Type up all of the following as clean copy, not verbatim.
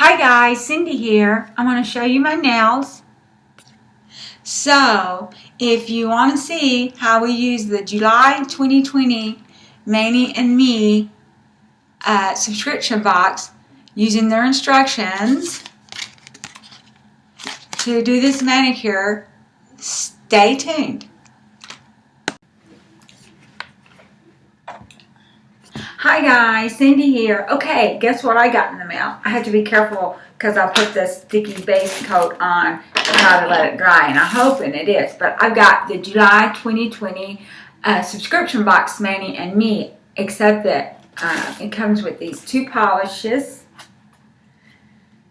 Hi guys, Cindy here. I'm going to show you my nails. So, if you want to see how we use the July 2020 Mani and Me subscription box using their instructions to do this manicure, stay tuned. Hi guys, Cindy here. Okay, guess what I got in the mail? I had to be careful because I put this sticky base coat on and try to let it dry, and I'm hoping it is. But I've got the July 2020 subscription box, Mani and Me, except that it comes with these two polishes.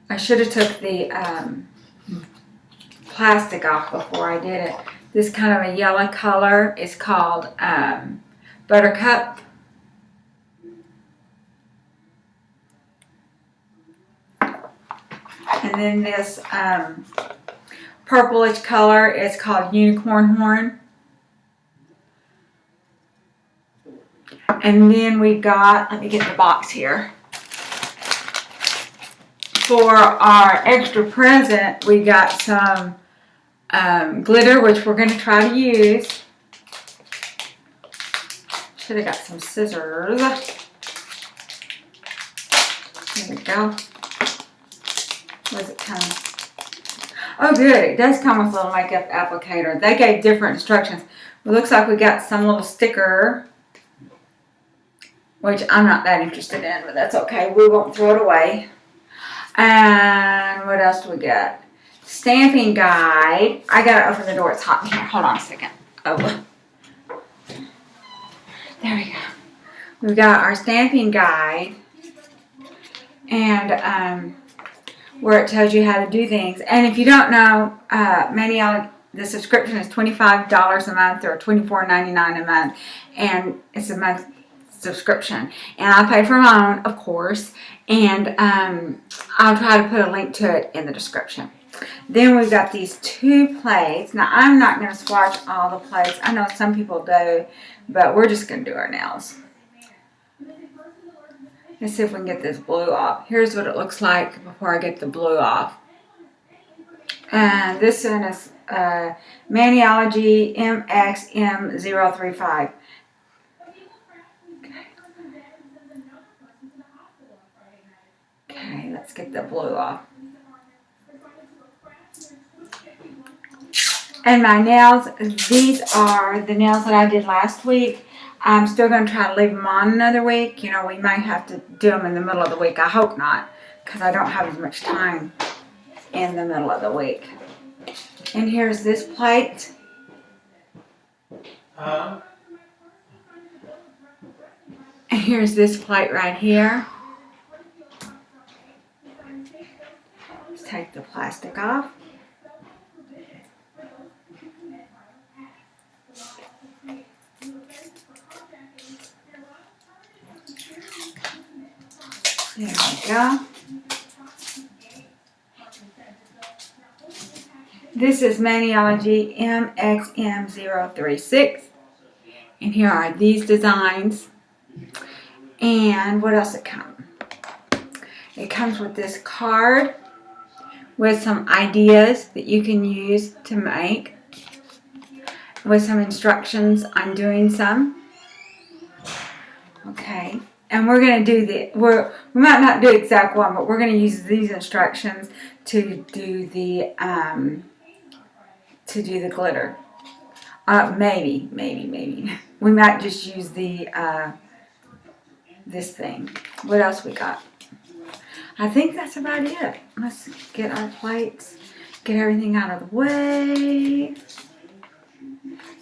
I should have took the plastic off before I did it. This kind of a yellow color is called Buttercup. And then this purplish color is called Unicorn Horn. And then we got, let me get the box here. For our extra present, we got some glitter, which we're going to try to use. Should have got some scissors. There we go. Where does it come? Oh good, it does come with a little makeup applicator. They gave different instructions. It looks like we got some little sticker, which I'm not that interested in, but that's okay. We won't throw it away. And what else do we get? Stamping guide. I gotta open the door, it's hot in here. Hold on a second. Oh, there we go. We've got our stamping guide and where it tells you how to do things. And if you don't know, Maniology, the subscription is $25 a month or $24.99 a month, and it's a month subscription. And I pay for my own, of course, and I'll try to put a link to it in the description. Then we've got these two plates. Now, I'm not going to swatch all the plates. I know some people do, but we're just going to do our nails. Let's see if we can get this blue off. Here's what it looks like before I get the blue off. And this one is Maniology MXM035. Okay, let's get the blue off. And my nails, these are the nails that I did last week. I'm still going to try to leave them on another week. You know, we might have to do them in the middle of the week. I hope not, because I don't have as much time in the middle of the week. And here's this plate. And here's this plate right here. Let's take the plastic off. There we go. This is Maniology MXM036. And here are these designs. And what else it comes? It comes with this card with some ideas that you can use to make, with some instructions on doing some. Okay. And we're going to do we might not do exact one, but we're going to use these instructions to do the glitter. Maybe. We might just use the this thing. What else we got? I think that's about it. Let's get our plates, get everything out of the way.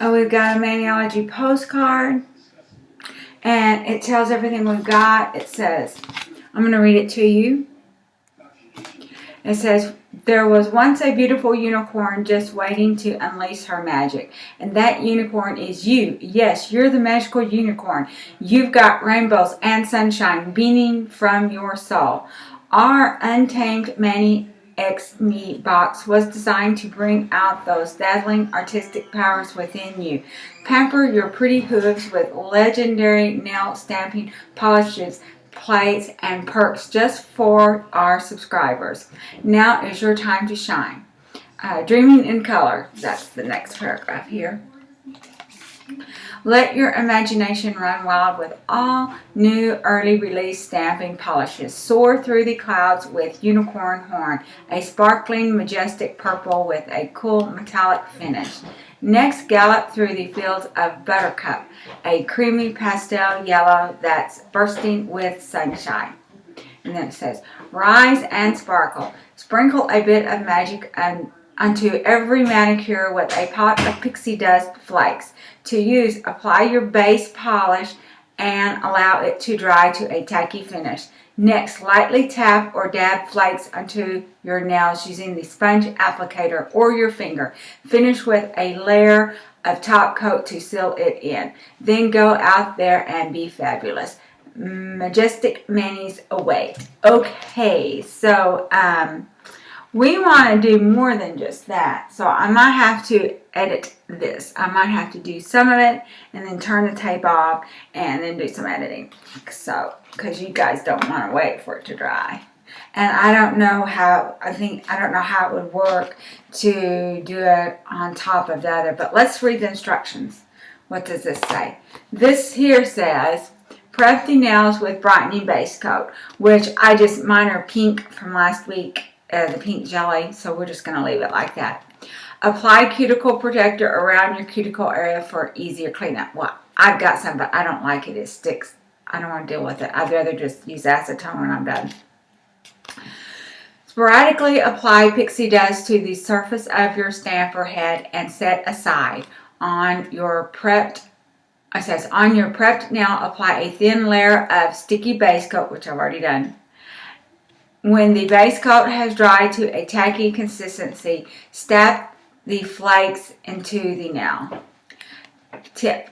Oh, we've got a Maniology postcard. And it tells everything we've got. It says, I'm going to read it to you. It says, there was once a beautiful unicorn just waiting to unleash her magic. And that unicorn is you. Yes, you're the magical unicorn. You've got rainbows and sunshine beaming from your soul. Our Untamed Mani X Me box was designed to bring out those dazzling artistic powers within you. Pamper your pretty hooves with legendary nail stamping polishes plates, and perks just for our subscribers. Now is your time to shine. Dreaming in color. That's the next paragraph here. Let your imagination run wild with all new early release stamping polishes. Soar through the clouds with unicorn horn, a sparkling majestic purple with a cool metallic finish. Next, gallop through the fields of buttercup, a creamy pastel yellow that's bursting with sunshine. And then it says, rise and sparkle. Sprinkle a bit of magic unto every manicure with a pot of pixie dust flakes. To use, apply your base polish and allow it to dry to a tacky finish. Next, lightly tap or dab flakes onto your nails using the sponge applicator or your finger. Finish with a layer of top coat to seal it in. Then go out there and be fabulous. Majestic manis await. Okay, so we want to do more than just that. So I might have to edit this. I might have to do some of it and then turn the tape off and then do some editing. So, because you guys don't want to wait for it to dry. And I don't know how, I don't know how it would work to do it on top of the other. But let's read the instructions. What does this say? This here says, prep the nails with brightening base coat, which mine are pink from last week. The pink jelly, so we're just going to leave it like that. Apply cuticle protector around your cuticle area for easier cleanup. Well, I've got some, but I don't like it. It sticks. I don't want to deal with it. I'd rather just use acetone when I'm done. Sporadically apply pixie dust to the surface of your stamper head and set aside. On your prepped nail, apply a thin layer of sticky base coat, which I've already done. When the base coat has dried to a tacky consistency, stab the flakes into the nail. Tip.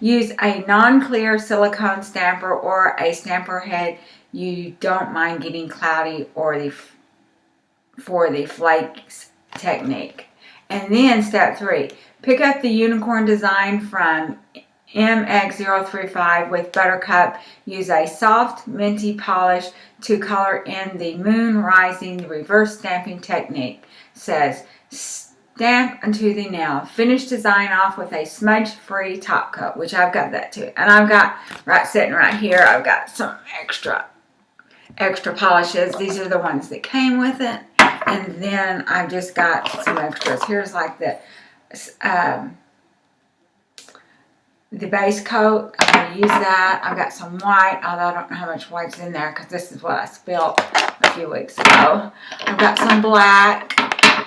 Use a non-clear silicone stamper or a stamper head you don't mind getting cloudy for the flakes technique. And then step 3. Pick up the unicorn design from MX035 with buttercup. Use a soft minty polish to color in the moon rising reverse stamping technique. Says stamp onto the nail. Finish design off with a smudge free top coat, which I've got that too. And I've got sitting right here, I've got some extra polishes. These are the ones that came with it. And then I've just got some extras. Here's like the base coat. I'm going to use that. I've got some white, although I don't know how much white's in there because this is what I spilled a few weeks ago. I've got some black.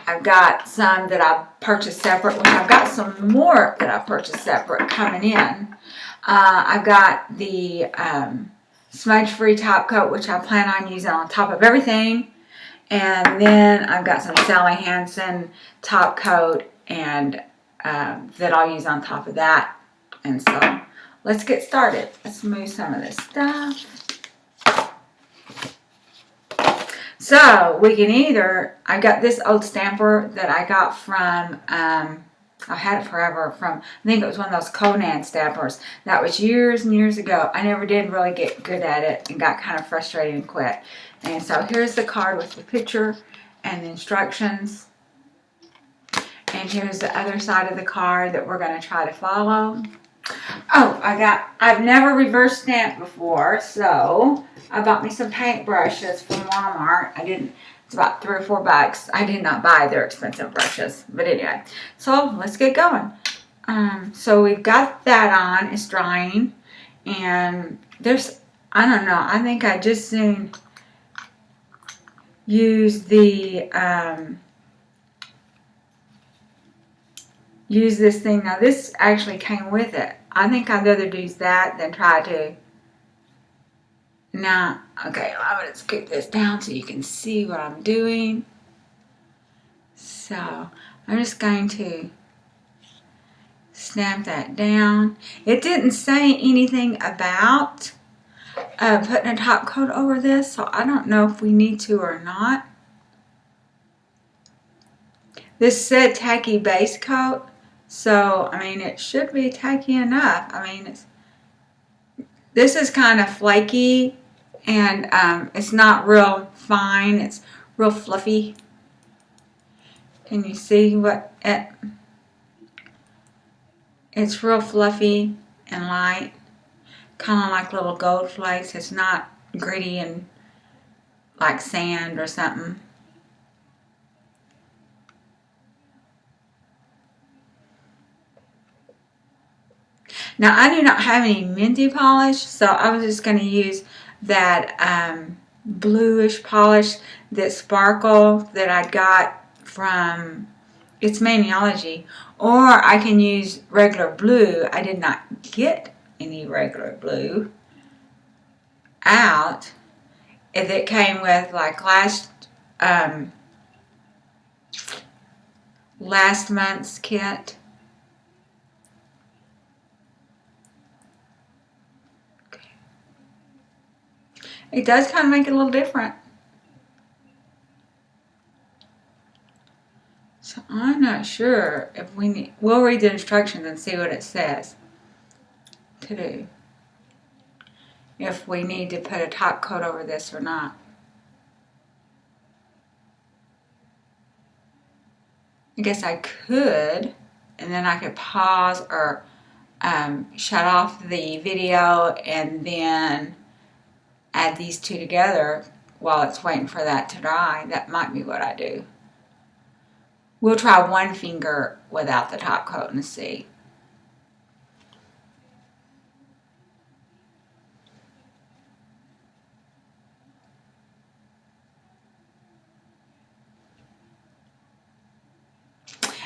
I've got some that I purchased separate, which I've got some more that I purchased separate coming in. I've got the smudge-free top coat, which I plan on using on top of everything. And then I've got some Sally Hansen top coat and that I'll use on top of that. And so, let's get started. Let's move some of this stuff. So, we can I got this old stamper that I got from, I had it forever from, I think it was one of those Conan stampers. That was years and years ago. I never did really get good at it and got kind of frustrated and quit. And so, here's the card with the picture and the instructions. And here's the other side of the card that we're going to try to follow. Oh, I've never reverse stamped before, so I bought me some paint brushes from Walmart. It's about $3 or $4. I did not buy their expensive brushes, but anyway. So let's get going. So we've got that on, it's drying, and I don't know, I think I just soon use use this thing. Now this actually came with it. I think I'd rather do that than try to. Now, okay, I'm going to scoop this down so you can see what I'm doing. So, I'm just going to snap that down. It didn't say anything about putting a top coat over this, so I don't know if we need to or not. This said tacky base coat, so I mean it should be tacky enough. I mean This is kind of flaky, and it's not real fine. It's real fluffy. Can you see what it? It's real fluffy and light, kind of like little gold flakes. It's not gritty and like sand or something. Now, I do not have any minty polish, so I was just going to use that bluish polish, that sparkle that I got from, it's Maniology, or I can use regular blue. I did not get any regular blue out. If it came with like last month's kit. It does kind of make it a little different. So I'm not sure if we need, we'll read the instructions and see what it says to do. If we need to put a top coat over this or not. I guess I could, and then I could pause or shut off the video and then add these two together while it's waiting for that to dry. That might be what I do. We'll try one finger without the top coat and see.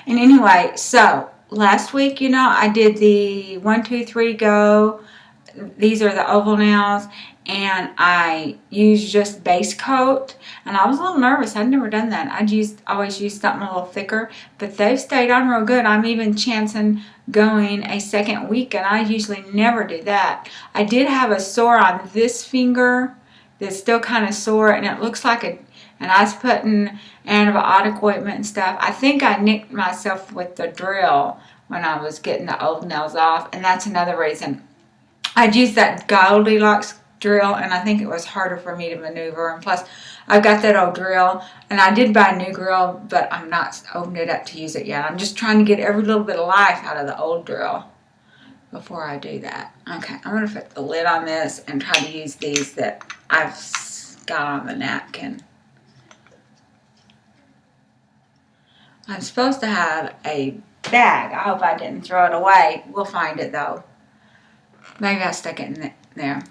And anyway, so last week, you know, I did the 1, 2, 3 go. These are the oval nails, and I used just base coat, and I was a little nervous. I'd never done that. Always used something a little thicker, but they've stayed on real good. I'm even chancing going a second week, and I usually never do that. I did have a sore on this finger that's still kind of sore, and it looks like and I was putting antibiotic ointment and stuff. I think I nicked myself with the drill when I was getting the old nails off, and that's another reason. I'd used that Goldilocks drill, and I think it was harder for me to maneuver. And plus, I've got that old drill, and I did buy a new drill, but I'm not opened it up to use it yet. I'm just trying to get every little bit of life out of the old drill before I do that. Okay, I'm going to put the lid on this and try to use these that I've got on the napkin. I'm supposed to have a bag. I hope I didn't throw it away. We'll find it, though. Maybe I stuck it in there.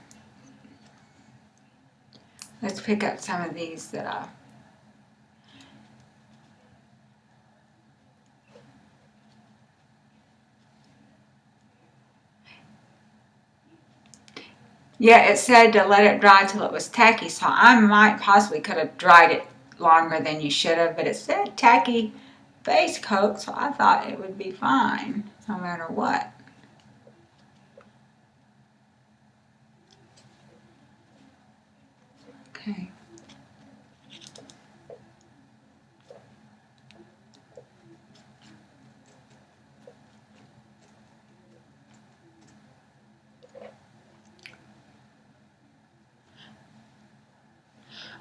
Let's pick up some of these that I... Yeah, it said to let it dry till it was tacky, so I might possibly could have dried it longer than you should have, but it said tacky base coat, so I thought it would be fine no matter what. Okay.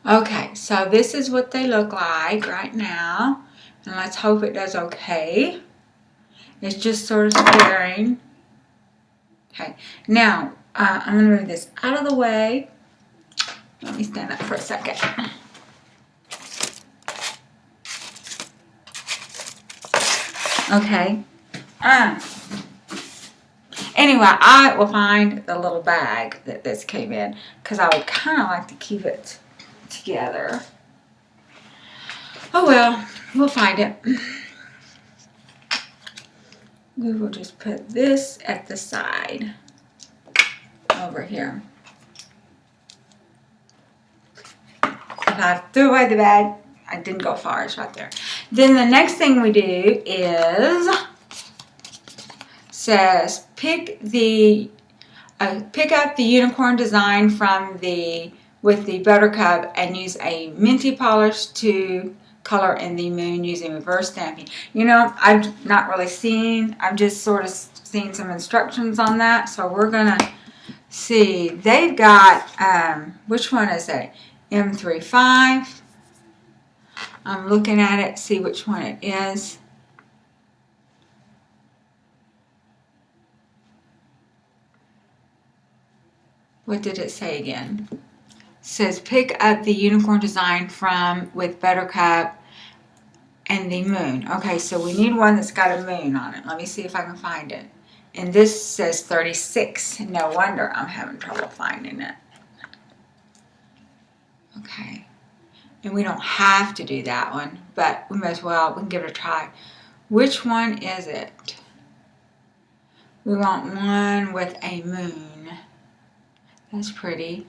Okay, so this is what they look like right now. And let's hope it does okay. It's just sort of scaring. Okay, now I'm going to move this out of the way. Let me stand up for a second. Okay. Anyway, I will find the little bag that this came in because I would kind of like to keep it together. Oh well, we'll find it. We will just put this at the side over here. If I threw away the bag, I didn't go far, it's right there. Then the next thing we do is says pick up the unicorn design from with the buttercup and use a minty polish to color in the moon using reverse stamping. You know, I've not really seen, I've just sort of seen some instructions on that, so we're gonna See, they've got, which one is it? M35. I'm looking at it, see which one it is. What did it say again? It says pick up the unicorn design from with Buttercup and the moon. Okay, so we need one that's got a moon on it. Let me see if I can find it. And this says 36. No wonder I'm having trouble finding it. Okay. And we don't have to do that one, but we may as well. We can give it a try. Which one is it? We want one with a moon. That's pretty.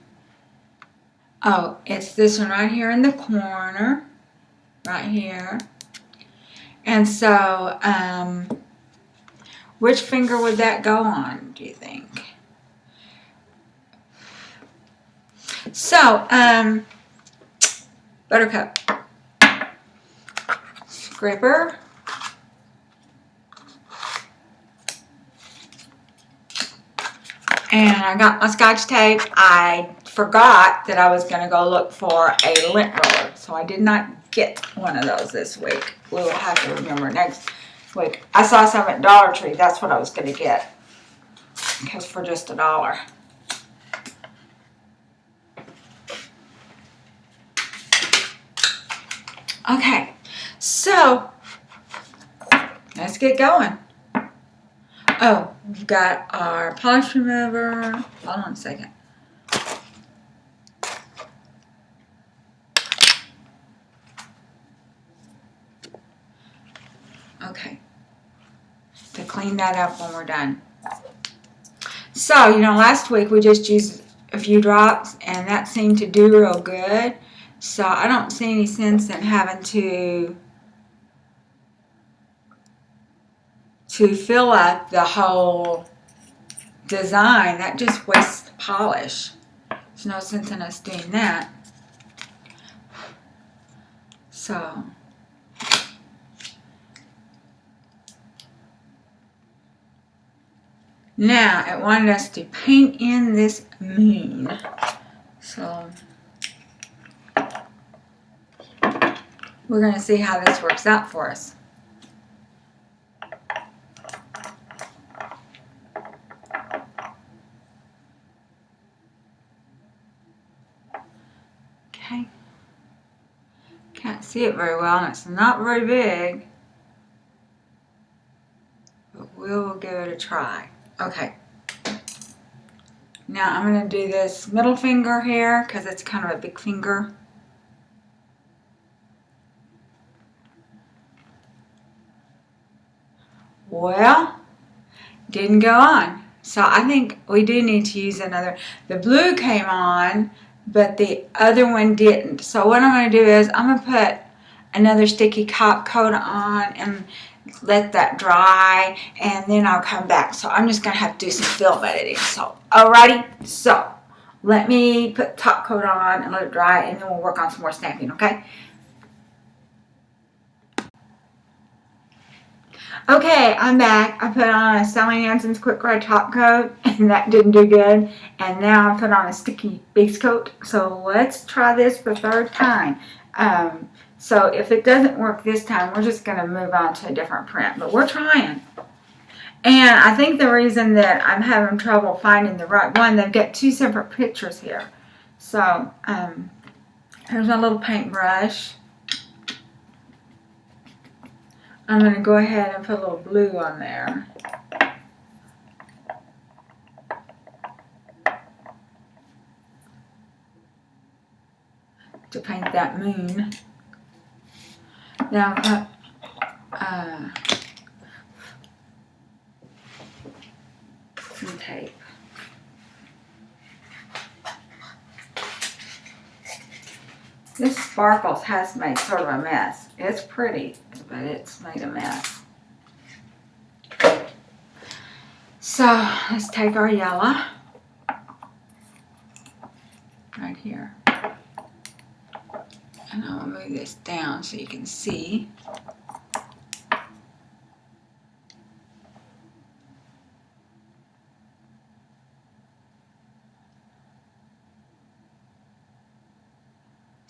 Oh, it's this one right here in the corner. Right here. And so, which finger would that go on, do you think? So, Buttercup. Scraper. And I got my Scotch tape. I forgot that I was going to go look for a lint roller. So I did not get one of those this week. We will have to remember next week. I saw some at Dollar Tree. That's what I was going to get. Because for just $1. Okay. So, let's get going. Oh, we've got our polish remover. Hold on a second. Okay. To clean that up when we're done. So, you know, last week we just used a few drops and that seemed to do real good. So I don't see any sense in having to fill up the whole design. That just wastes polish. There's no sense in us doing that. So now it wanted us to paint in this moon. So we're going to see how this works out for us. Okay. Can't see it very well, and it's not very big. But we'll give it a try. Okay. Now I'm going to do this middle finger here because it's kind of a big finger. Well, didn't go on. So I think we do need to use another. The blue came on, but the other one didn't. So what I'm going to do is I'm going to put another sticky top coat on and let that dry, and then I'll come back. So I'm just going to have to do some film editing. So, alrighty. So, let me put top coat on and let it dry, and then we'll work on some more stamping, okay? Okay, I'm back. I put on a Sally Hansen's Quick Dry top coat, and that didn't do good. And now I put on a sticky base coat. So let's try this for the third time. So if it doesn't work this time, we're just going to move on to a different print. But we're trying. And I think the reason that I'm having trouble finding the right one, they've got two separate pictures here. So here's my little paintbrush. I'm going to go ahead and put a little blue on there. To paint that moon. Now, some tape. This Sparkles has made sort of a mess. It's pretty, but it's made a mess. So, let's take our yellow. Right here. And I'll move this down so you can see.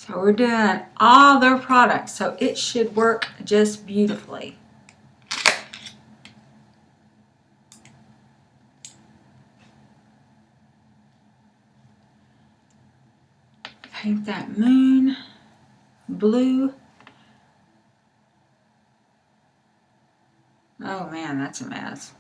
So we're doing all their products, so it should work just beautifully. Paint that moon blue. Oh man, that's a mess.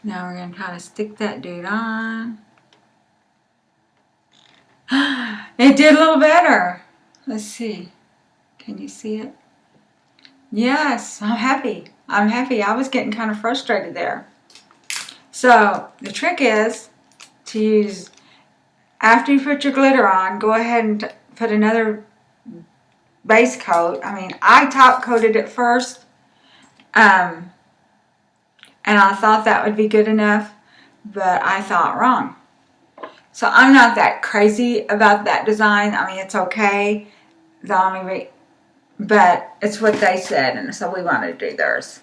Now we're going to kind of stick that dude on. It did a little better. Let's see. Can you see it? Yes, I'm happy. I'm happy. I was getting kind of frustrated there. So the trick is to use, after you put your glitter on, go ahead and put another base coat. I mean, I top coated it first. And I thought that would be good enough, but I thought wrong. So I'm not that crazy about that design. I mean, it's okay. But it's what they said, and so we wanted to do theirs.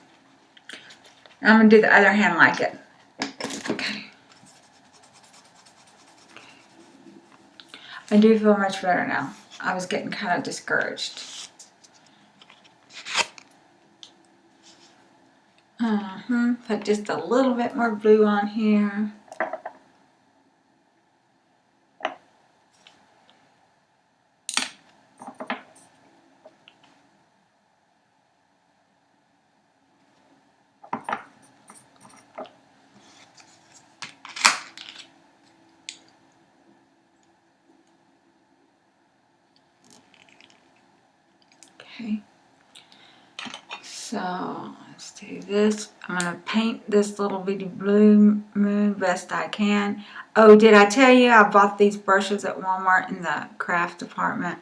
I'm going to do the other hand like it. Okay. I do feel much better now. I was getting kind of discouraged. Put just a little bit more blue on here. Okay. So let's do this. I'm going to paint this little bitty blue moon best I can. Oh, did I tell you I bought these brushes at Walmart in the craft department?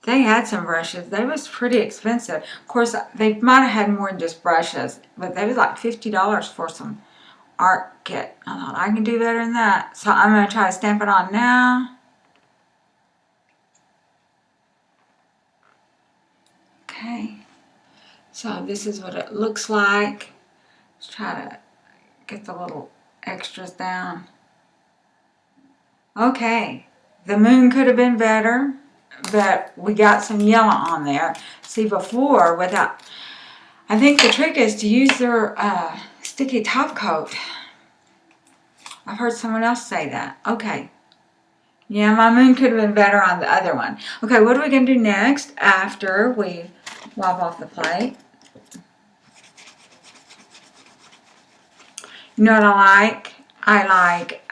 They had some brushes. They was pretty expensive. Of course, they might have had more than just brushes, but they was like $50 for some art kit. I thought, I can do better than that. So I'm going to try to stamp it on now. Okay. So this is what it looks like. Let's try to get the little extras down. Okay. The moon could have been better, but we got some yellow on there. See, before, without... I think the trick is to use their sticky top coat. I've heard someone else say that. Okay. Yeah, my moon could have been better on the other one. Okay, what are we going to do next after we wipe off the plate? You know what I like? I like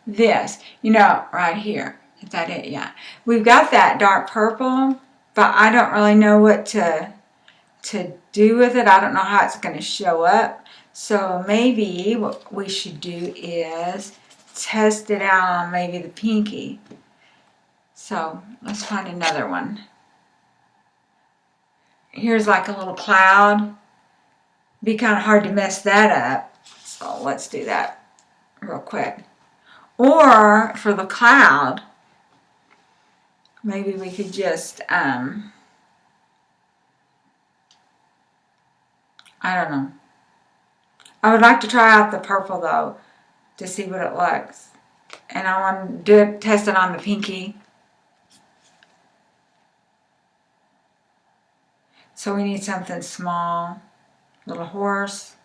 this. You know, right here. Is that it? Yeah. We've got that dark purple, but I don't really know what to do with it. I don't know how it's going to show up. So maybe what we should do is test it out on maybe the pinky. So let's find another one. Here's like a little cloud. Be kind of hard to mess that up. So let's do that real quick. Or for the cloud, maybe we could just, I don't know. I would like to try out the purple though, to see what it looks. And I want to test it on the pinky. So we need something small, little horse.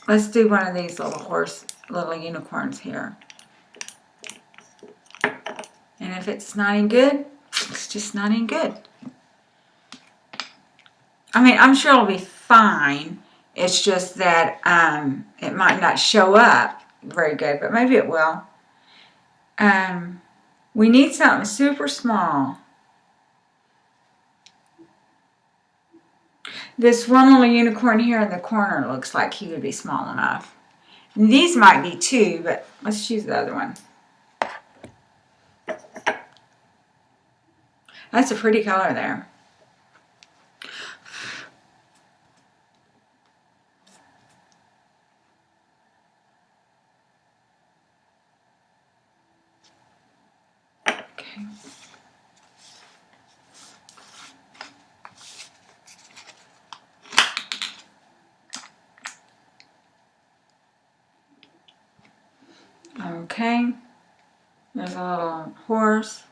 Let's do one of these little unicorns here. And if it's not any good, it's just not any good. I mean, I'm sure it'll be fine. It's just that it might not show up very good, but maybe it will. We need something super small. This one little unicorn here in the corner looks like he would be small enough. And these might be too, but let's choose the other one. That's a pretty color there. Okay. There's a little horse.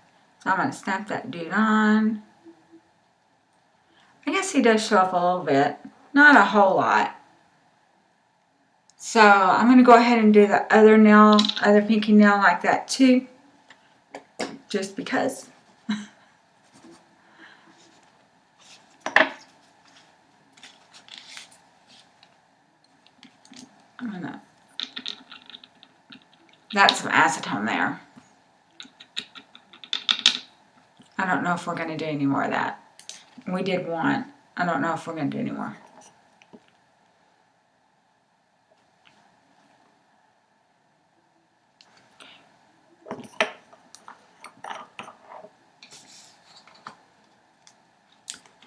So I'm going to snap that dude on. I guess he does show up a little bit. Not a whole lot. So I'm going to go ahead and do the other nail, other pinky nail like that too. Just because. I'm going to... That's some acetone there. I don't know if we're going to do any more of that. We did one. I don't know if we're going to do any more.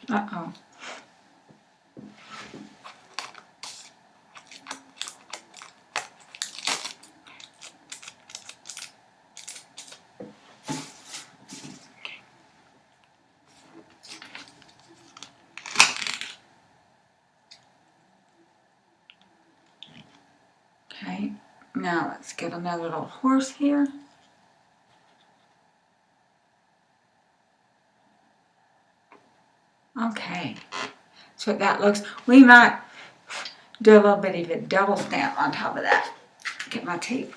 Uh-oh. Okay, now let's get another little horse here. Okay, so that looks, we might do a little bit of a double stamp on top of that. Get my tape.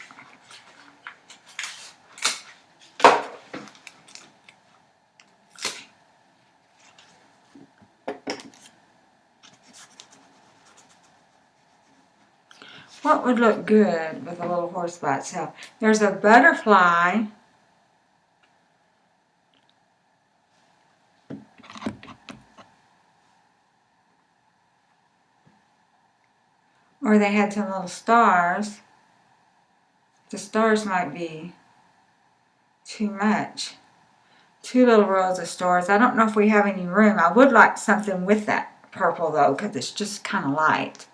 What would look good with a little horse by itself? There's a butterfly. Or they had some little stars. The stars might be too much. 2 little rows of stars. I don't know if we have any room. I would like something with that purple though, because it's just kind of light.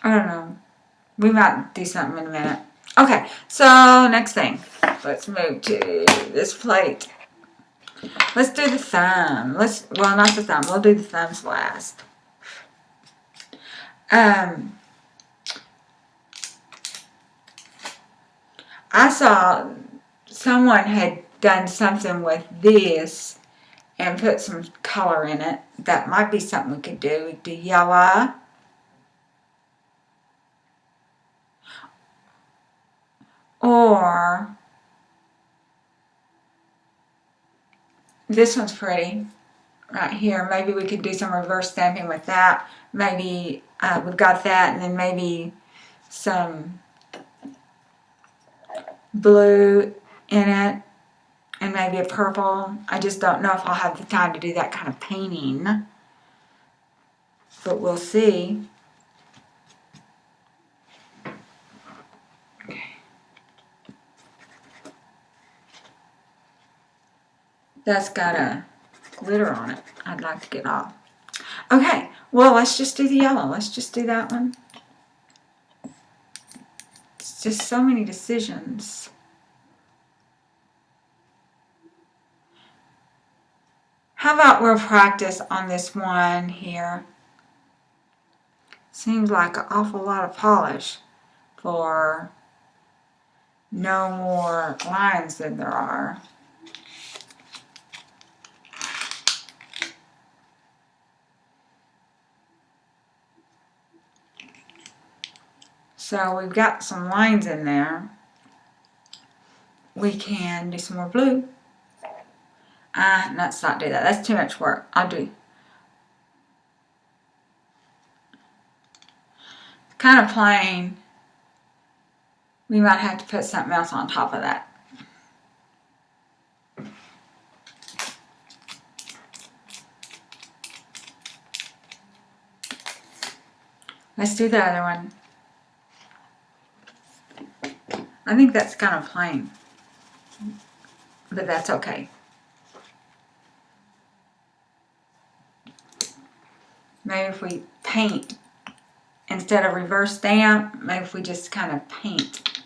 I don't know. We might do something in a minute. Okay, so next thing. Let's move to this plate. Let's do the thumb. Well, not the thumb. We'll do the thumbs last. I saw someone had done something with this and put some color in it. That might be something we could do. We could do yellow. Or this one's pretty right here. Maybe we could do some reverse stamping with that. Maybe we've got that, and then maybe some blue in it, and maybe a purple. I just don't know if I'll have the time to do that kind of painting, but we'll see. Okay. That's got a glitter on it I'd like to get off. Okay, well, let's just do the yellow. Let's just do that one. It's just so many decisions. How about we'll practice on this one here? Seems like an awful lot of polish for no more lines than there are. So we've got some lines in there. We can do some more blue. Let's not do that. That's too much work. I'll do kind of plain. We might have to put something else on top of that. Let's do the other one. I think that's kind of plain, but that's okay. maybe if we paint instead of reverse stamp, maybe if we just kind of paint.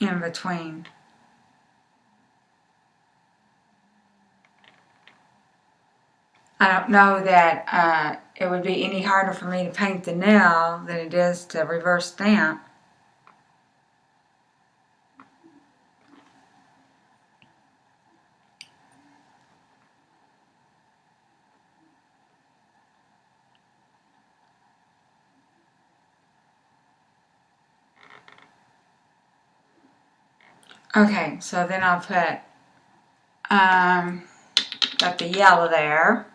In between. I don't know that it would be any harder for me to paint the nail than it is to reverse stamp. Okay, so then I'll put got the yellow there.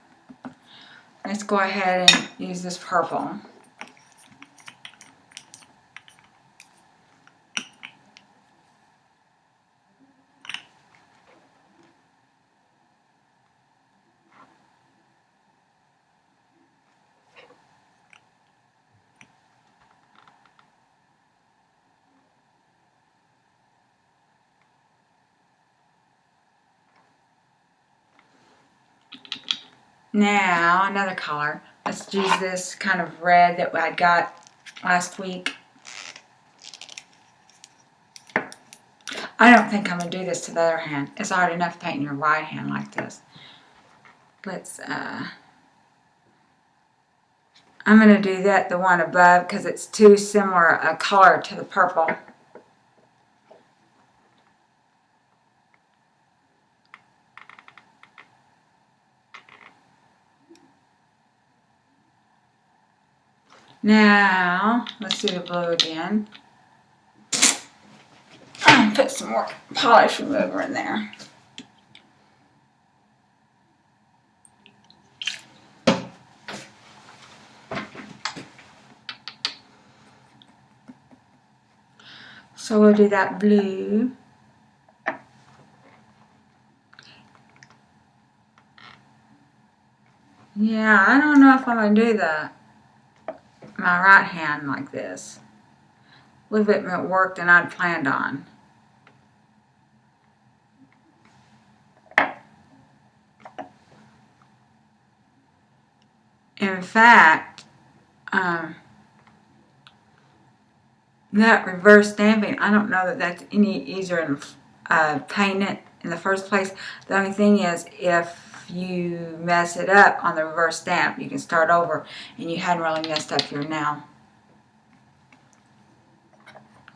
Let's go ahead and use this purple. Now, another color. Let's use this kind of red that I got last week. I don't think I'm going to do this to the other hand. It's hard enough painting your right hand like this. Let's, I'm going to do that, the one above, because it's too similar a color to the purple. Now, let's do the blue again. Put some more polish remover in there. So we'll do that blue. Yeah, I don't know if I'm going to do my right hand like this. A little bit more work than I'd planned on. In fact, that reverse stamping, I don't know that that's any easier than painting it in the first place. The only thing is, if you mess it up on the reverse stamp, you can start over, and you hadn't really messed up your nail.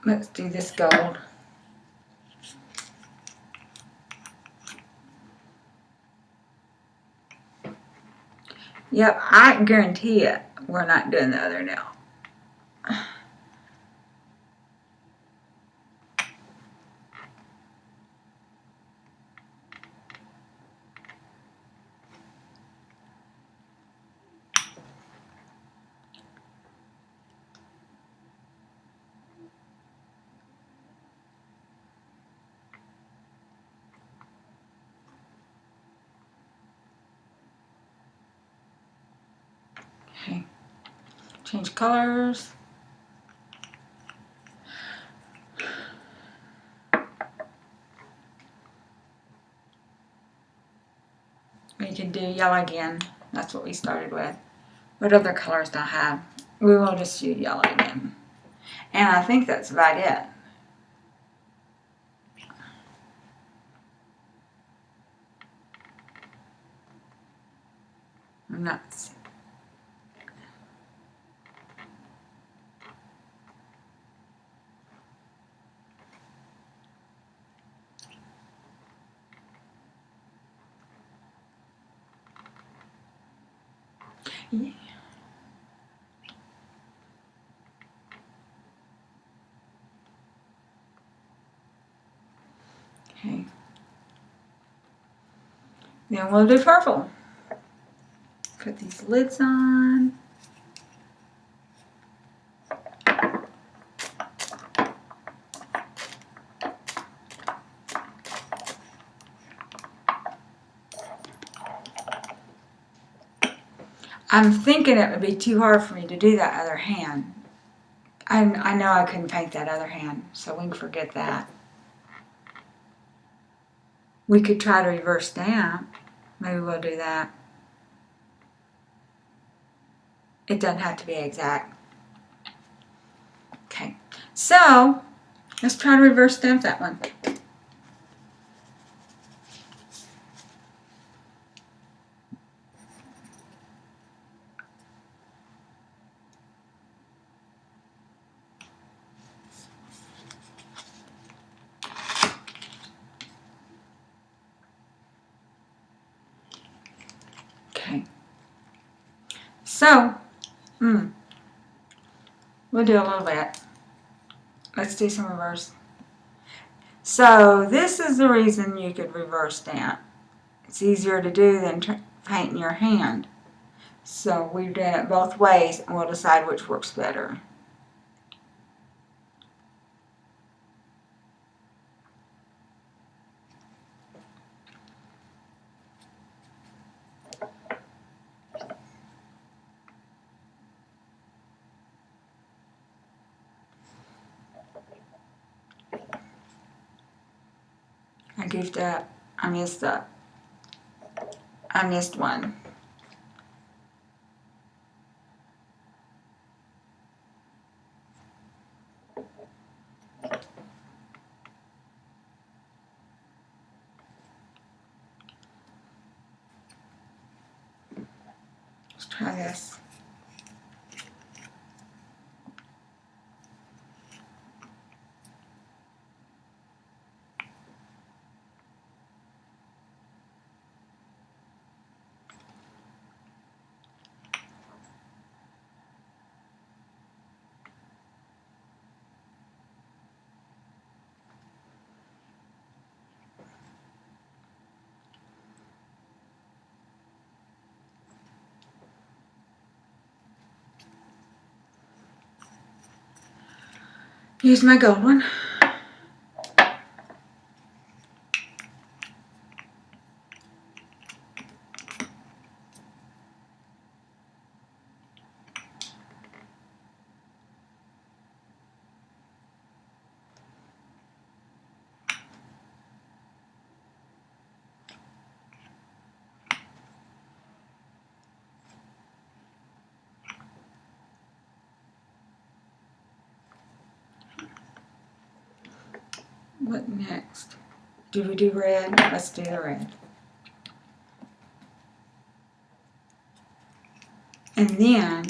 Let's do this gold. Yep, I guarantee you we're not doing the other nail. Okay, change colors. We can do yellow again. That's what we started with. What other colors do I have? We will just do yellow again. And I think that's about it. I'm not. Yeah. Okay. Then we'll do purple. Put these lids on. I'm thinking it would be too hard for me to do that other hand. I know I couldn't paint that other hand, so we can forget that. We could try to reverse stamp. Maybe we'll do that. It doesn't have to be exact. Okay, so let's try to reverse stamp that one. Okay, so we'll do a little bit. Let's do some reverse. So this is the reason you could reverse stamp. It's easier to do than painting your hand. So we're doing it both ways, and we'll decide which works better. I goofed up. I messed up. I missed one. Let's try this. Use my gold one. What next? Do we do red? Let's do the red. And then,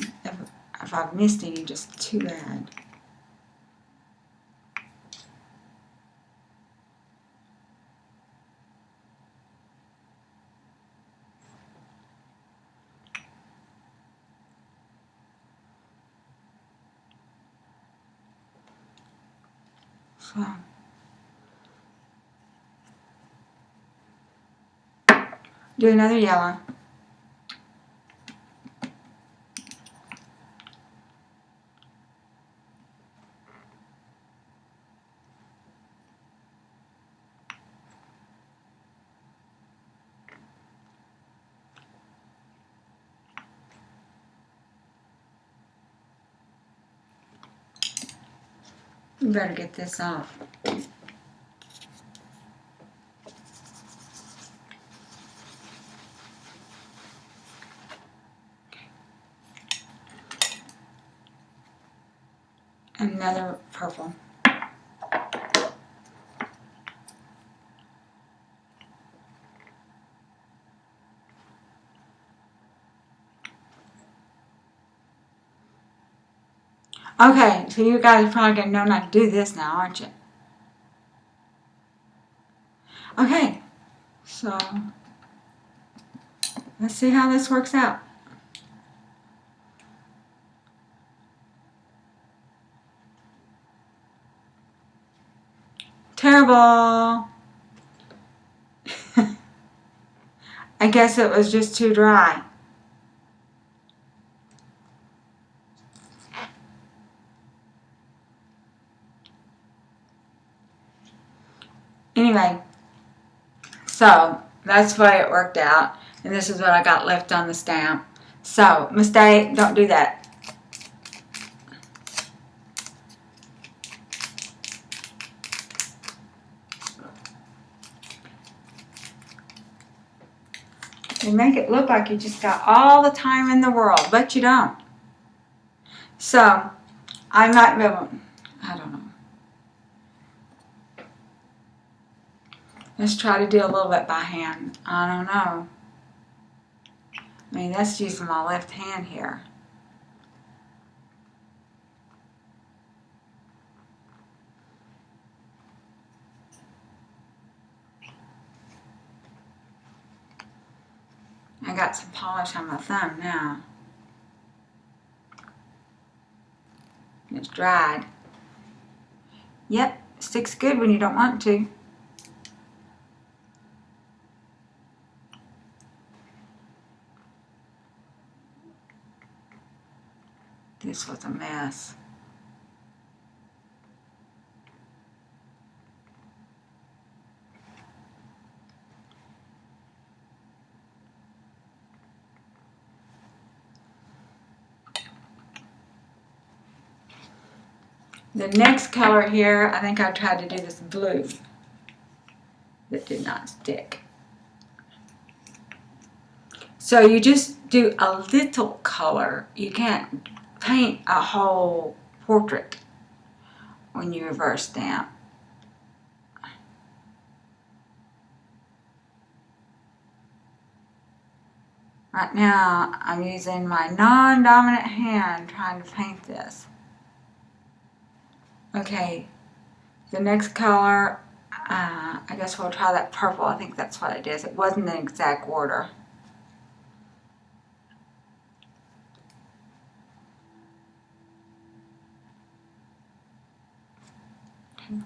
if I've missed any, just too bad. So, do another yellow. You better get this off. Another purple. Okay, so you guys are probably going to know not to do this now, aren't you? Okay, so let's see how this works out. Terrible. I guess it was just too dry. Anyway, so that's the way it worked out. And this is what I got left on the stamp. So, mistake, don't do that. You make it look like you just got all the time in the world, but you don't. So, I might be able, I don't know. Let's try to do a little bit by hand. I don't know. I mean, that's using my left hand here. I got some polish on my thumb now. It's dried. Yep, sticks good when you don't want to. This was a mess. The next color here, I think I tried to do this blue. That did not stick. So you just do a little color. You can't paint a whole portrait when you reverse stamp. Right now, I'm using my non-dominant hand trying to paint this. Okay, the next color, I guess we'll try that purple. I think that's what it is. It wasn't in exact order. Okay.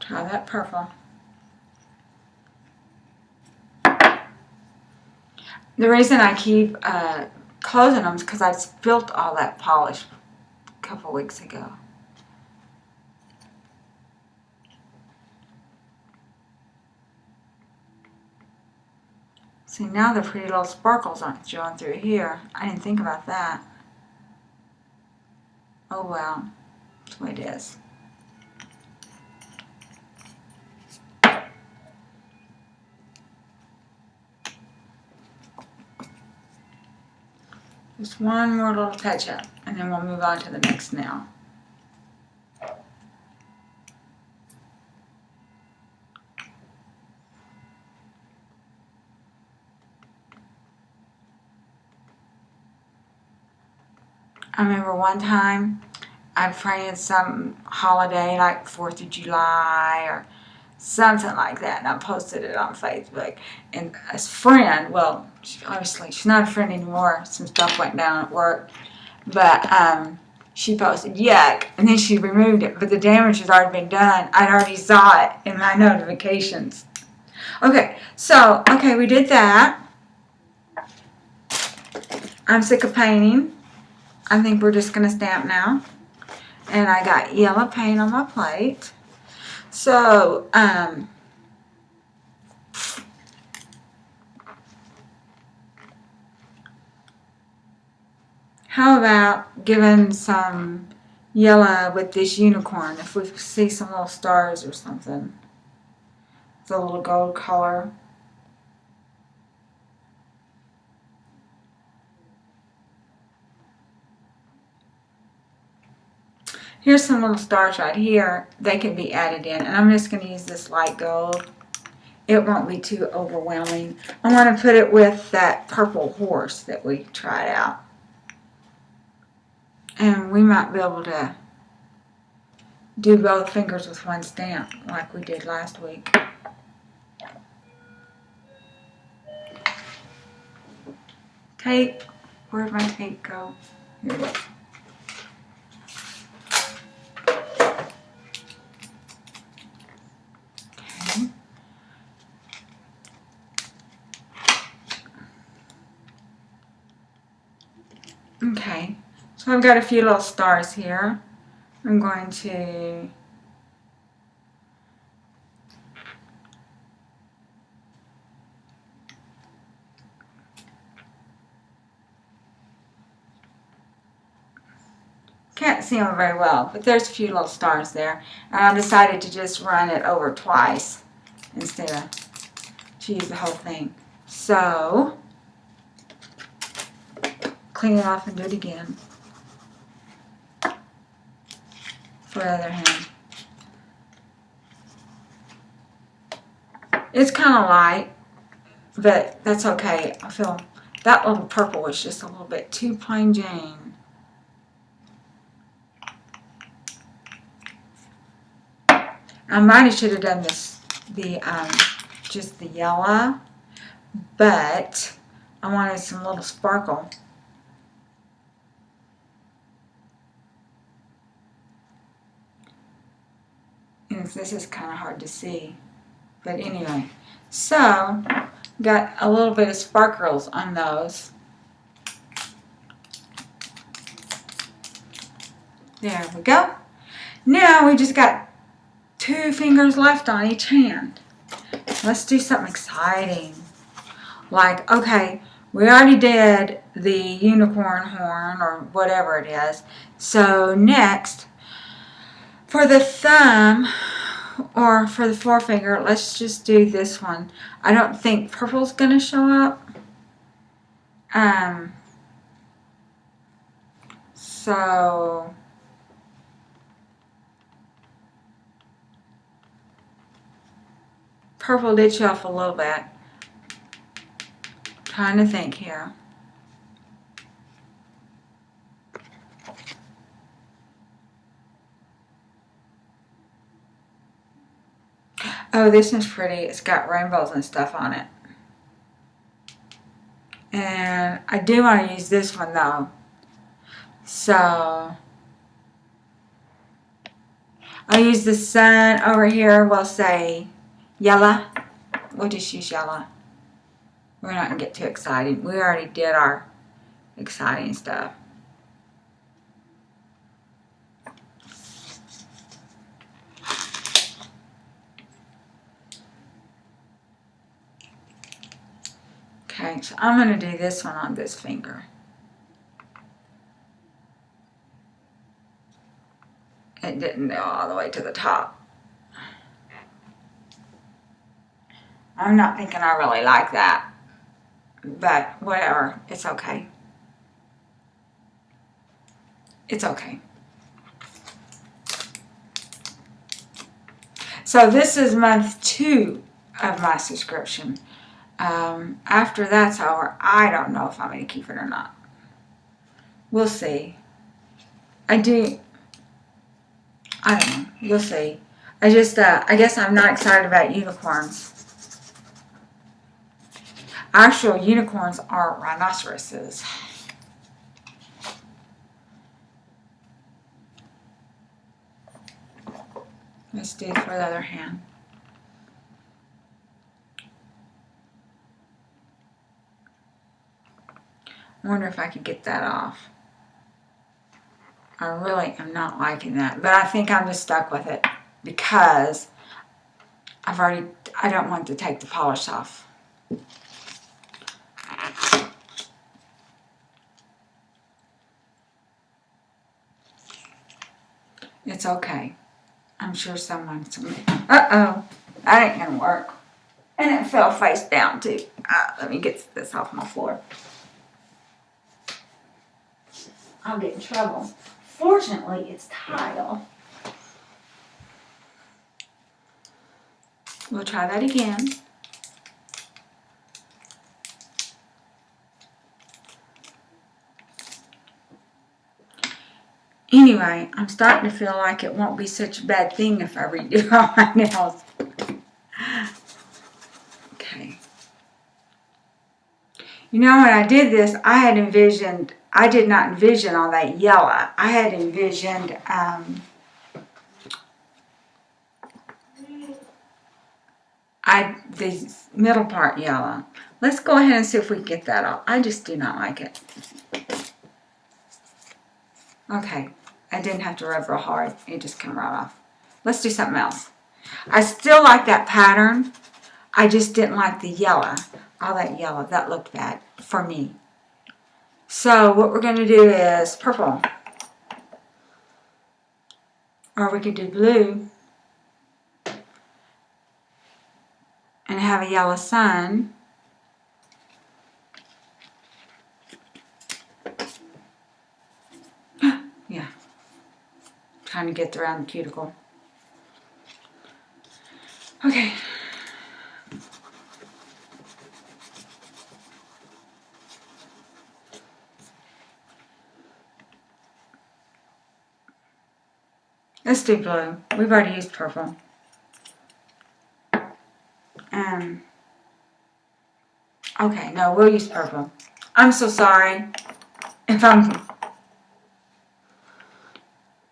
Try that purple. The reason I keep closing them is because I spilt all that polish a couple weeks ago. See, now the pretty little sparkles aren't showing through here. I didn't think about that. Oh well, that's the way it is. Just one more little touch up, and then we'll move on to the next nail. I remember one time I painted some holiday like 4th of July or something like that, and I posted it on Facebook. And a friend, well, obviously she's not a friend anymore, some stuff went down at work, but she posted, yuck, and then she removed it, but the damage has already been done. I'd already saw it in my notifications. Okay, so, okay, we did that. I'm sick of painting. I think we're just going to stamp now. And I got yellow paint on my plate. So, how about giving some yellow with this unicorn? If we see some little stars or something. It's a little gold color. Here's some little stars right here. They can be added in. And I'm just going to use this light gold. It won't be too overwhelming. I want to put it with that purple horse that we tried out. And we might be able to do both fingers with one stamp like we did last week. Tape. Where'd my tape go? Here it is. Okay, so I've got a few little stars here. I'm going to can't see them very well, but there's a few little stars there. And I decided to just run it over twice instead of to use the whole thing. So, clean it off and do it again. For the other hand. It's kind of light, but that's okay. I feel that little purple was just a little bit too plain Jane. I might have should have done this, just the yellow, but I wanted some little sparkle. And this is kind of hard to see, but anyway. So, got a little bit of sparkles on those. There we go. Now we just got 2 fingers left on each hand. Let's do something exciting. Like, okay, we already did the unicorn horn or whatever it is. So next, for the thumb or for the forefinger, let's just do this one. I don't think purple's going to show up. So purple did show up a little bit. Trying to think here. Oh, this is pretty. It's got rainbows and stuff on it. And I do want to use this one though. So I'll use the sun over here. We'll say yellow. We'll just use yellow. We're not going to get too excited. We already did our exciting stuff. Okay, so I'm going to do this one on this finger. It didn't go all the way to the top. I'm not thinking I really like that. But whatever, it's okay. It's okay. So this is month 2 of my subscription. After that's over, I don't know if I'm going to keep it or not. We'll see. I don't know. We'll see. I guess I'm not excited about unicorns. Actual unicorns are rhinoceroses. Let's do it for the other hand. I wonder if I could get that off. I really am not liking that. But I think I'm just stuck with it because I don't want to take the polish off. It's okay. I'm sure someone's... Uh-oh. That ain't gonna work. And it fell face down too. Let me get this off my floor. I'll get in trouble. Fortunately, it's tile. We'll try that again. Anyway, I'm starting to feel like it won't be such a bad thing if I redo all my nails. Okay. You know, when I did this, I did not envision all that yellow. I had envisioned the middle part yellow. Let's go ahead and see if we can get that off. I just do not like it. Okay, I didn't have to rub real hard. It just came right off. Let's do something else. I still like that pattern. I just didn't like the yellow. All that yellow. That looked bad for me. So what we're going to do is purple. Or we could do blue. And have a yellow sun. trying to get around the cuticle. Okay. Let's do blue. We've already used purple. Okay, no, we'll use purple. I'm so sorry if I'm...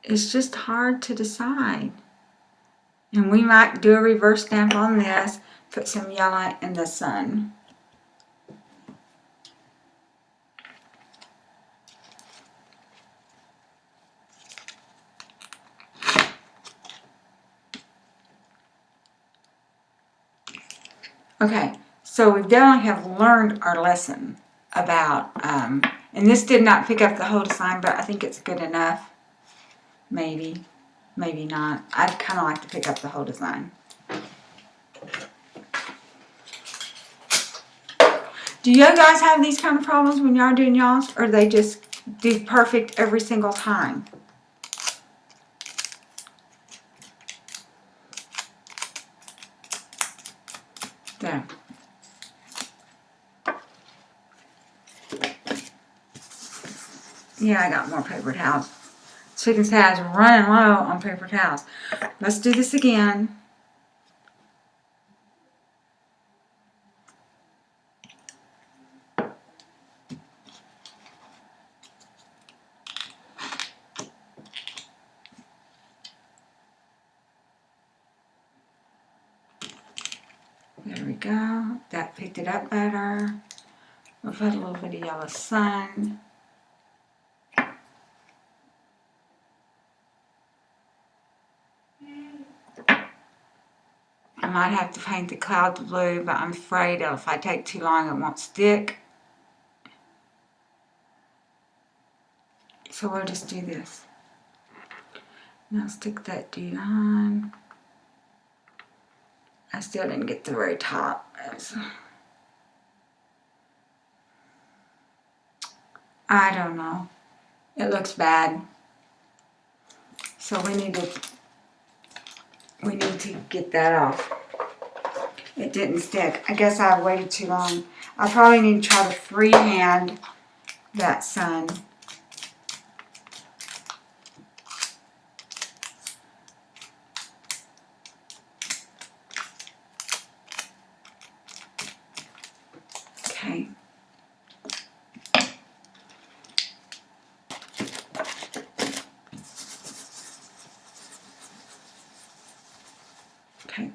It's just hard to decide. And we might do a reverse stamp on this. Put some yellow in the sun. Okay, so we definitely have learned our lesson about, and this did not pick up the whole design, but I think it's good enough. Maybe, maybe not. I'd kind of like to pick up the whole design. Do you guys have these kind of problems when y'all doing y'all's, or they just do perfect every single time? There. Yeah, I got more paper towels. So you can see I was running low on paper towels. Let's do this again. There we go. That picked it up better. We'll put a little bit of yellow sun. I might have to paint the clouds blue, but I'm afraid if I take too long it won't stick. So we'll just do this. Now stick that dude on. I still didn't get the very top. I don't know. It looks bad. So we need to get that off. It didn't stick. I guess I waited too long. I probably need to try to freehand that sun. Okay. Okay.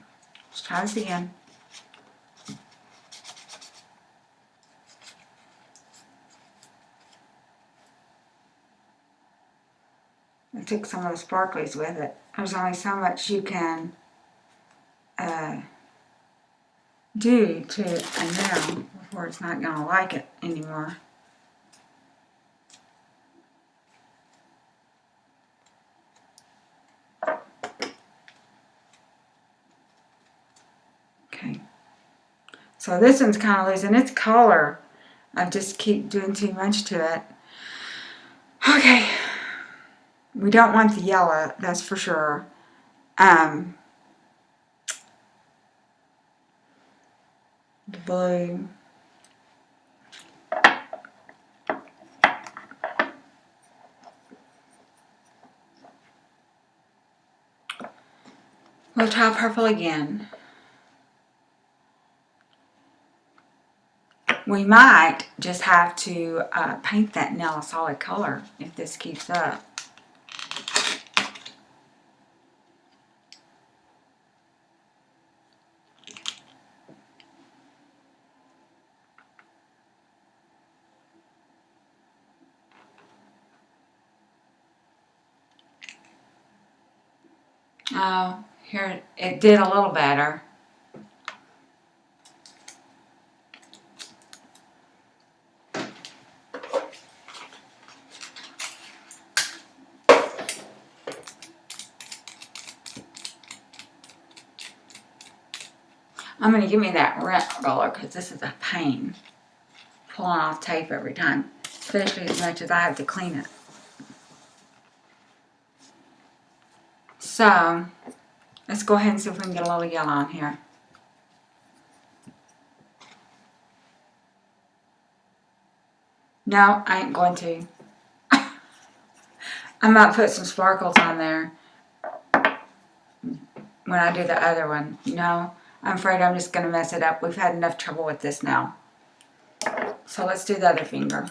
Let's try this again. I took some of the sparklies with it. There's only so much you can do to a nail before it's not going to like it anymore. Okay. So this one's kind of losing its color. I just keep doing too much to it. Okay. We don't want the yellow, that's for sure. The blue. We'll try purple again. We might just have to paint that nail a solid color if this keeps up. Oh, here it did a little better. I'm going to give me that rent roller because this is a pain pulling off tape every time, especially as much as I have to clean it. So, let's go ahead and see if we can get a little yellow on here. No, I ain't going to. I might put some sparkles on there when I do the other one. No, I'm afraid I'm just going to mess it up. We've had enough trouble with this now. So let's do the other finger.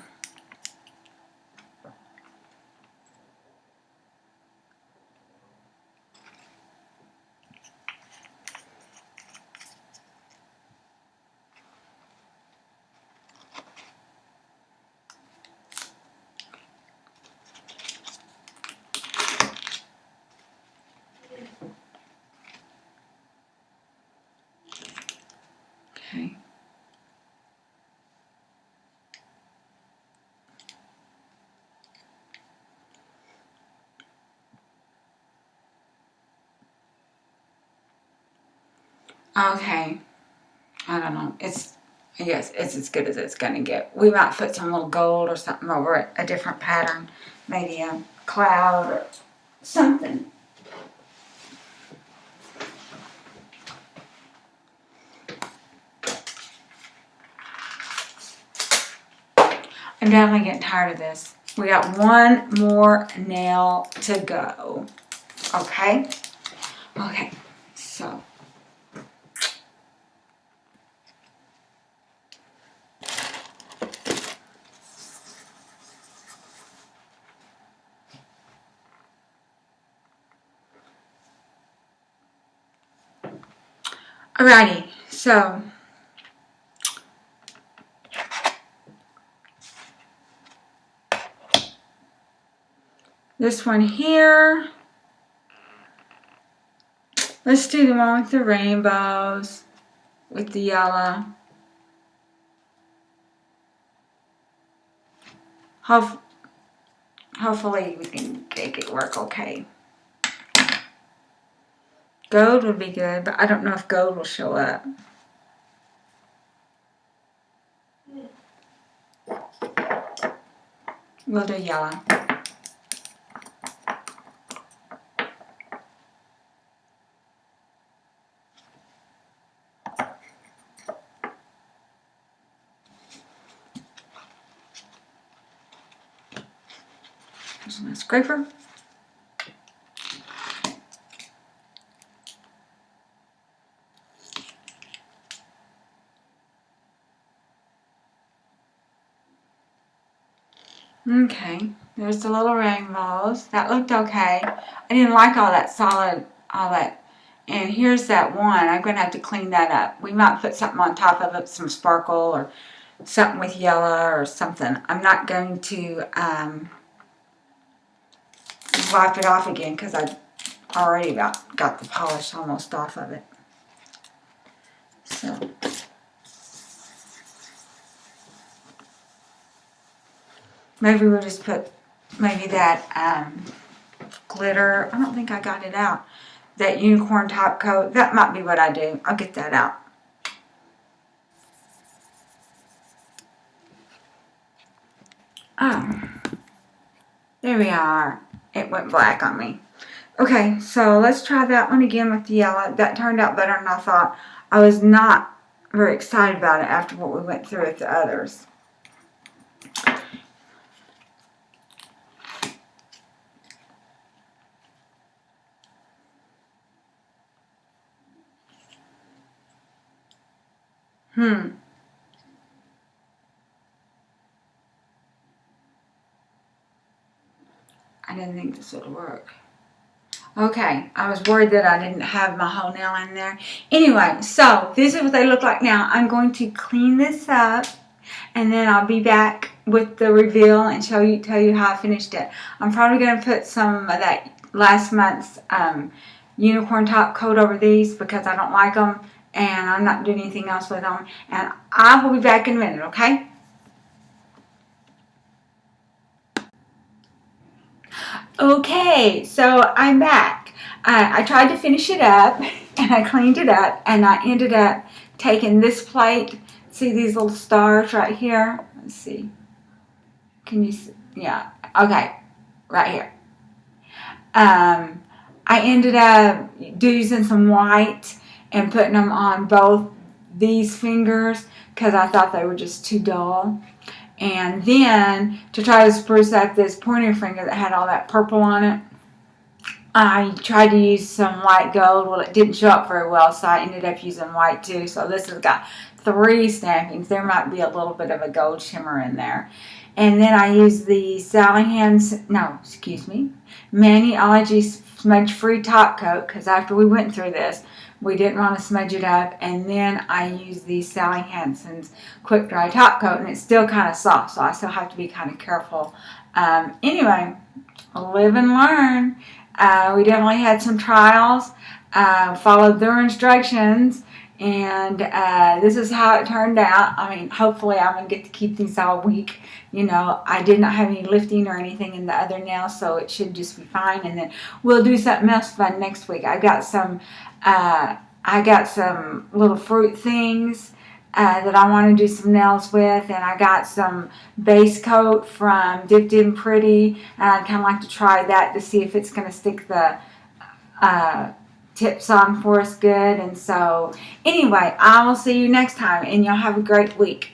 Okay. Okay. I don't know. Yes, it's as good as it's going to get. We might put some little gold or something over it, a different pattern. Maybe a cloud or something. I'm definitely getting tired of this. We got one more nail to go. Okay? Okay, so. Alrighty, so. This one here. Let's do the one with the rainbows, with the yellow. Hopefully we can make it work okay. Gold would be good, but I don't know if gold will show up. We'll do yellow. There's my scraper. Okay, there's the little rainbows. That looked okay. I didn't like all that solid, all that. And here's that one. I'm going to have to clean that up. We might put something on top of it, some sparkle or something with yellow or something. I'm not going to wipe it off again because I already got the polish almost off of it. So. Maybe we'll just put maybe that glitter. I don't think I got it out. That unicorn top coat. That might be what I do. I'll get that out. Oh. There we are. It went black on me. Okay, so let's try that one again with the yellow. That turned out better than I thought. I was not very excited about it after what we went through with the others. I didn't think this would work. Okay, I was worried that I didn't have my whole nail in there. Anyway, so this is what they look like now. I'm going to clean this up and then I'll be back with the reveal and tell you how I finished it. I'm probably going to put some of that last month's unicorn top coat over these because I don't like them and I'm not doing anything else with them. And I will be back in a minute, okay? Okay, so I'm back. I tried to finish it up and I cleaned it up and I ended up taking this plate. See these little stars right here? Let's see. Can you see? Yeah. Okay. Right here. I ended up using some white and putting them on both these fingers because I thought they were just too dull. And then to try to spruce up this pointer finger that had all that purple on it, I tried to use some white gold. Well, it didn't show up very well, so I ended up using white too. So this has got 3 stampings. There might be a little bit of a gold shimmer in there. And then I used the Maniology Smudge Free Top Coat, because after we went through this, we didn't want to smudge it up. And then I used the Sally Hansen's Quick Dry Top Coat, and it's still kind of soft, so I still have to be kind of careful. Anyway, live and learn. We definitely had some trials, followed their instructions, and this is how it turned out. I mean, hopefully I'm going to get to keep these all week. You know, I did not have any lifting or anything in the other nails, so it should just be fine. And then we'll do something else fun next week. I got some little fruit things that I want to do some nails with, and I got some base coat from Dipped in Pretty, and I'd kind of like to try that to see if it's going to stick the tips on for us good. And so anyway, I will see you next time, and y'all have a great week.